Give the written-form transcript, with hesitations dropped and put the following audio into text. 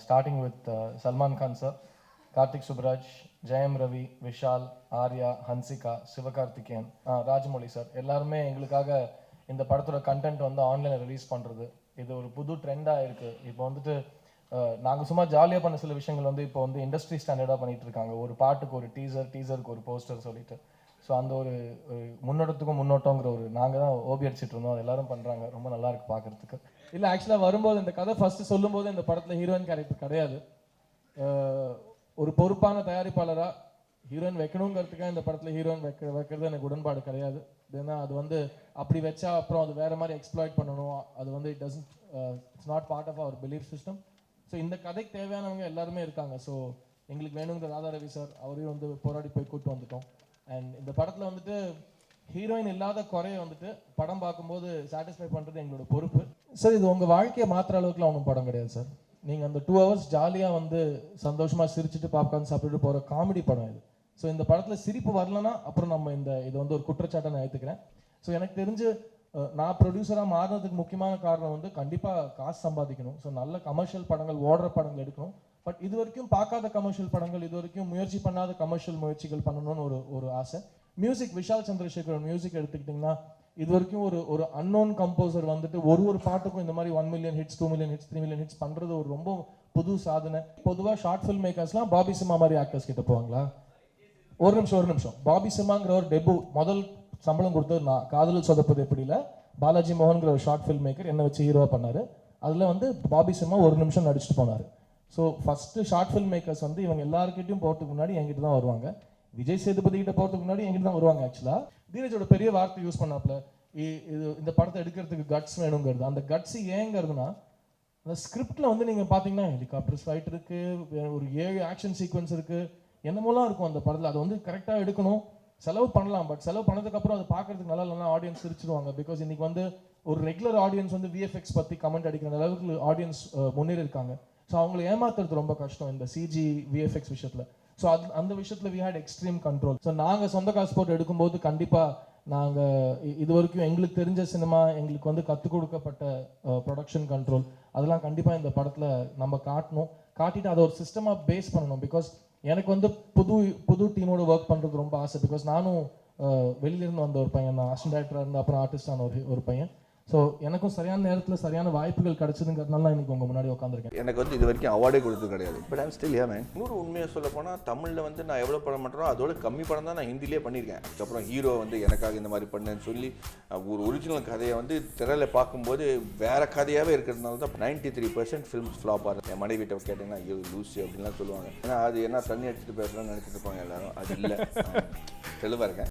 starting with Salman Khan sir, Karthik Subraj, Jayam Ravi, Vishal, Arya, Hansika, Sivakarthikeyan, Rajamouli sir எல்லாருமே எங்களுக்காக இந்த படத்தோட content வந்து ஆன்லைனில் ரிலீஸ் பண்ணுறது இது ஒரு புது ட்ரெண்டாக இருக்குது. இப்போ வந்துட்டு நாங்கள் சும்மா ஜாலியாக பண்ண சில விஷயங்கள் வந்து இப்போ வந்து இண்டஸ்ட்ரி ஸ்டாண்டர்டாக பண்ணிகிட்டு இருக்காங்க. ஒரு பாட்டுக்கு ஒரு டீசருக்கு ஒரு போஸ்டர் சொல்லிட்டு. ஸோ அந்த ஒரு முன்னோட்டத்துக்கும் முன்னோட்டங்கிற ஒரு நாங்கள் தான் ஓபி அடிச்சிட்டு இருந்தோம். அது எல்லாரும் பண்ணுறாங்க. ரொம்ப நல்லா இருக்குது பார்க்குறதுக்கு. இல்லை ஆக்சுவலாக வரும்போது இந்த கதை ஃபஸ்ட்டு சொல்லும்போது இந்த படத்தில் ஹீரோயின் கேரக்டர் கிடையாது. ஒரு பொறுப்பான தயாரிப்பாளராக ஹீரோயின் வைக்கணுங்கிறதுக்காக இந்த படத்தில் ஹீரோயின் வைக்கிறது எனக்கு உடன்பாடு கிடையாது. ஏன்னா அது வந்து அப்படி வச்சா அப்புறம் அது வேறு மாதிரி எக்ஸ்ப்ளாய்ட் பண்ணணும். அது வந்து it's not part of our belief system. So இந்த கதைக்கு தேவையானவங்க எல்லாருமே இருக்காங்க. ஸோ எங்களுக்கு வேணுங்கிற ராதா ரவி சார் அவரையும் வந்து போராடி போய் கூப்பிட்டு வந்துட்டோம். அண்ட் இந்த படத்தில் வந்துட்டு ஹீரோயின் இல்லாத குறைய வந்துட்டு படம் பார்க்கும்போது சாட்டிஸ்ஃபை பண்ணுறது எங்களோட பொறுப்பு. சார் இது உங்கள் வாழ்க்கையை மாற்றுற அளவுக்குலாம் ஒன்றும் படம் கிடையாது சார். நீங்கள் அந்த 2 hours ஜாலியாக வந்து சந்தோஷமாக சிரிச்சுட்டு பாப்கார்ன் சாப்பிட்டுட்டு போகிற காமெடி படம் இது. ஸோ இந்த படத்தில் சிரிப்பு வரலன்னா அப்புறம் நம்ம இது வந்து ஒரு குற்றச்சாட்டை நான் ஏற்றுக்கிறேன். ஸோ எனக்கு தெரிஞ்சு நான் ப்ரொடியூசராக மாறினதுக்கு முக்கியமான காரணம் வந்து கண்டிப்பாக காசு சம்பாதிக்கணும். ஸோ நல்ல கமர்ஷியல் படங்கள் ஓடுற படங்கள் எடுக்கணும். பட் இது வரைக்கும் பார்க்காத கமர்ஷியல் படங்கள், இது வரைக்கும் முயற்சி பண்ணாத கமர்ஷியல் முயற்சிகள் பண்ணணும்னு ஒரு ஆசை. மியூசிக் விஷால் சந்திரசேகர் மியூசிக் எடுத்துக்கிட்டிங்கன்னா இது வரைக்கும் ஒரு அன்னோன் கம்போசர் வந்துட்டு ஒரு பாட்டுக்கும் இந்த மாதிரி 1 million hits 2 million hits 3 million hits பண்ணுறது ஒரு ரொம்ப புது சாதனை. பொதுவாக ஷார்ட் ஃபில்ம் மேக்கர்ஸ்லாம் பாபி சிம்மா மாதிரி ஆக்டர்ஸ் கிட்ட போவாங்களா? ஒரு நிமிஷம். பாபி சிம்மாங்கிற ஒரு டெபு முதல் சம்பளம் கொடுத்தது நான் காதலில் சொதப்பது எப்படில பாலாஜி மோகன்கிற ஒரு ஷார்ட் ஃபில்ம் மேக்கர் என்னை வச்சு ஹீரோவாக பண்ணார். அதில் வந்து பாபி சிம்மா 1 நிமிஷம் நடிச்சுட்டு போனார். So first short film makers வந்து இவங்க எல்லாருக்கிட்டையும் போகிறதுக்கு முன்னாடி என்கிட்ட தான் வருவாங்க. விஜய் சேதுபதி கிட்ட போகிறதுக்கு முன்னாடி என்கிட்ட தான் வருவாங்க. ஆக்சுவலாக தீரஜோட பெரிய வார்த்தை யூஸ் பண்ணாப்புல இந்த படத்தை எடுக்கிறதுக்கு கட்ஸ் வேணுங்கிறது. அந்த கட்ஸ் ஏங்கிறதுனா அந்த ஸ்கிரிப்டில் வந்து நீங்கள் பார்த்தீங்கன்னா ஹெலிகாப்டர்ஸ் ஃபைட் இருக்குது, ஒரு 7 ஆக்ஷன் சீக்வன்ஸ் இருக்குது, என்னமோலாம் இருக்கும் அந்த படத்தில். அதை வந்து கரெக்டாக எடுக்கணும். செலவு பண்ணலாம், பட் செலவு பண்ணதுக்கப்புறம் அதை பார்க்கறதுக்கு நல்லா ஆடியன்ஸ் சிரிச்சிருவாங்க. பிகாஸ் இன்னைக்கு வந்து ஒரு ரெகுலர் ஆடியன்ஸ் வந்து விஎஃப்எக்ஸ் பற்றி கமெண்ட் அடிக்கிற அளவுக்கு ஆடியன்ஸ் முன்னேறி இருக்காங்க. ஸோ அவங்களை ஏமாத்துறது ரொம்ப கஷ்டம் இந்த சிஜி விஎஃப்எக்ஸ் விஷயத்தில். ஸோ அந்த விஷயத்தில் we had extreme control. So நாங்கள் சொந்த காசு போட்டு எடுக்கும்போது கண்டிப்பாக நாங்கள் இது வரைக்கும் எங்களுக்கு தெரிஞ்ச சினிமா, எங்களுக்கு வந்து கற்றுக் கொடுக்கப்பட்ட ப்ரொடக்ஷன் கண்ட்ரோல் அதெல்லாம் கண்டிப்பாக இந்த படத்தில் நம்ம காட்டிட்டு அதை ஒரு சிஸ்டமாக பேஸ் பண்ணணும். பிகாஸ் எனக்கு வந்து புது டீமோட ஒர்க் பண்ணுறது ரொம்ப ஆசை. பிகாஸ் நானும் வெளியிலேருந்து வந்த ஒரு பையன், நான் அசிஸ்டன்ட் டைரக்டராக இருந்து அப்புறம் ஆர்டிஸ்டான ஒரு பையன். ஸோ எனக்கும் சரியான நேரத்தில் சரியான வாய்ப்புகள் கிடைச்சதுங்கிறதுனால இன்னைக்கு உங்கள் முன்னாடி உட்காந்துருக்கேன். எனக்கு வந்து இது வரைக்கும் அவார்டே கொடுத்தது கிடையாது. But I'm still here man. இன்னொரு உண்மையை சொல்ல போனால் தமிழில் வந்து நான் எவ்வளோ படம் பண்ணுறோம் அதோட கம்மி படம் தான் நான் ஹிந்திலே பண்ணியிருக்கேன். அதுக்கப்புறம் ஹீரோ வந்து எனக்காக இந்த மாதிரி பண்ணேன்னு சொல்லி ஒரு ஒரிஜினல் கதையை வந்து திரையில் பார்க்கும்போது வேறு கதையாகவே இருக்கிறதுனால தான் 93% ஃபிலிம்ஸ் ஃப்ளாப் ஆகுது. என் மனைவி கிட்ட கேட்டிங்கன்னா ஐயோ லூசி அப்படின்லாம் சொல்லுவாங்க. ஏன்னா அது என்ன தண்ணி அடிச்சுட்டு பேசுகிறோன்னு நினச்சிட்டு இருப்பாங்க எல்லாரும். அது இல்லை, தெளிவாக இருக்கேன்.